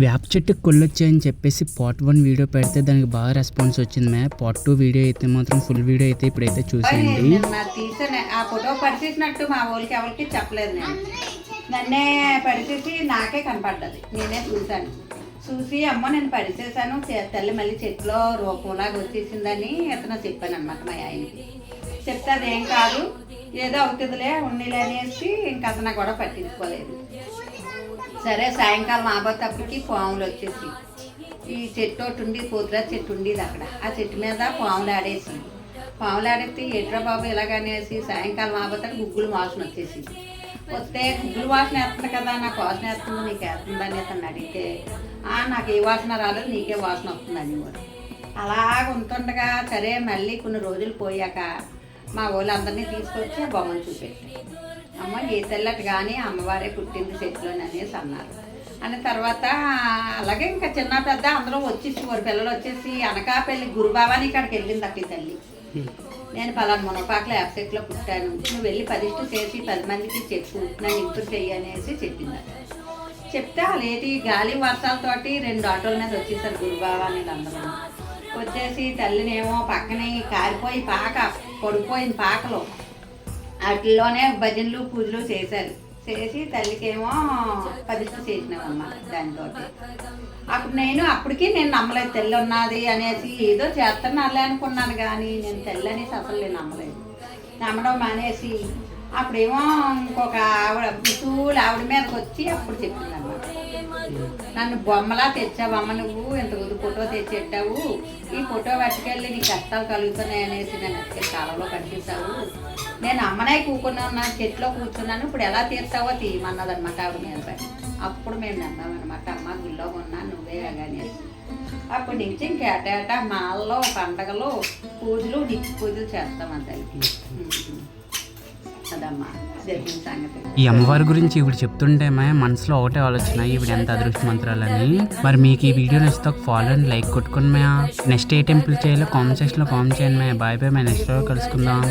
వేప చెట్టుకి కొల్లొచ్చాయని చెప్పేసి పార్ట్ 1 వీడియో పెడితే దానికి బాగా రెస్పాన్స్ వచ్చింది మ్యా. పార్ట్ 2 వీడియో అయితే మాత్రం ఫుల్ వీడియో అయితే ఇప్పుడైతే చూసేయండి. తీసాను ఆ ఫోటో పడిచేసినట్టు మా వాళ్ళకి ఎవరికి చెప్పలేదు. నేను నన్నే పడిచేసి నాకే కనపడ్డది. నేనే చూసి అమ్మ నేను పడిచేసాను, తల్లి మళ్ళీ చెట్లో రూపంలాగా వచ్చేసిందని అతను చెప్పాను అనమాట మా ఆయనకి. చెప్తే అదేం కాదు, ఏదో అవుతుందిలే ఉన్నిలే అనేసి ఇంకా అతను కూడా పట్టించుకోలేదు. సరే సాయంకాలం ఆబోతప్పటికి పాములు వచ్చేసి ఈ చెట్టు ఒకటి ఉండి పోతురా చెట్టు ఉండేది అక్కడ. ఆ చెట్టు మీద పాములు ఆడేసి ఎట్రా బాబు ఇలాగనేసి సాయంకాలం ఆబోతాకి గుగ్గులు వాసన వచ్చేసి వస్తే గుగ్గులు వాసన వేస్తుంది కదా, నాకు వాసన వేస్తుంది నీకు వేస్తుందని అతను అడిగితే నాకు ఏ వాసన రాలేదు నీకే వాసన వస్తుందని కూడా. అలాగ ఉంటుండగా సరే మళ్ళీ కొన్ని రోజులు పోయాక మా వాళ్ళందరినీ తీసుకొచ్చి ఆ బొమ్మను చూపెట్టారు. అమ్మ ఏ తెల్లటి కానీ అమ్మవారే పుట్టింది చెట్లోని అనేసి అన్నారు. అన్న తర్వాత అలాగే ఇంకా చిన్న పెద్ద అందరూ వచ్చేసి వారి పిల్లలు వచ్చేసి అనకాపల్లి గురుభావాని ఇక్కడికి వెళ్ళింది అట్టి తల్లి. నేను పలానా మునపాకలో యాప్సెట్లో పుట్టాను, నువ్వు వెళ్ళి 10 చేసి 10 మందికి చెప్పు, నన్ను ఇంప్రూవ్ చెయ్యి అనేసి చెప్పింది. చెప్తే లేటి గాలి వర్షాలతోటి 2 ఆటోల మీద వచ్చేసారు గురుభావాని అందరూ. వచ్చేసి తల్లినేమో పక్కనే కారిపోయి పడిపోయింది పాకలో. వాటిల్లోనే భజనలు పూజలు చేశారు. చేసి తల్లికేమో 10 చేసినాం అన్నమాట దానితో. అప్పుడు అప్పటికి నేను నమ్మలేదు తెల్లి ఉన్నది అనేసి, ఏదో చేస్తున్నారులే అనుకున్నాను కానీ నేను తెల్లి అనేసి అసలు నేను నమ్మడం మానేసి అప్పుడేమో ఇంకొక ఆవిడ ముసూలు ఆవిడ మీదకి వచ్చి అప్పుడు చెప్పింది అన్నమాట, నన్ను బొమ్మలా తెచ్చావమ్మ, నువ్వు ఇంత ఫోటో తెచ్చెట్టావు, ఈ ఫోటో పట్టుకెళ్ళి నీ కష్టాలు కలుగుతున్నాయి అనేసి నన్ను ఎత్తుకెళ్ళి కాలంలో పట్టించావు, నేను అమ్మనే కూకున్నాను చెట్లో కూర్చున్నాను, ఇప్పుడు ఎలా తీర్చావో తీయమన్నదన్నమాట ఆవిడ మీద పడి. అప్పుడు మేము నమ్మామన్నమాట, అమ్మ గుళ్ళో కొన్నాను నువ్వే కానీ. అప్పటి నుంచి ఇంకేటా మాల్లో పండగలు పూజలు నిత్య పూజలు చేస్తాం అందరికి. అదమ్మా జరిగిన సంగతి. ఈ అమ్మవారి గురించి ఇప్పుడు చెప్తుంటే మనసులో ఒకటే ఆలోచన, ఈవిడ ఎంత అదృష్టమంతురాలని. మరి మీకు ఈ వీడియో నచ్చితే ఒక ఫాలో అండ్ లైక్ కొట్టుకుని నెక్స్ట్ ఏ టెంపుల్ చేయాలో కామెంట్ సెక్షన్లో కామెంట్ చేయండి. బాయ్ బాయ్, నెక్స్ట్ కలుసుకుందాం.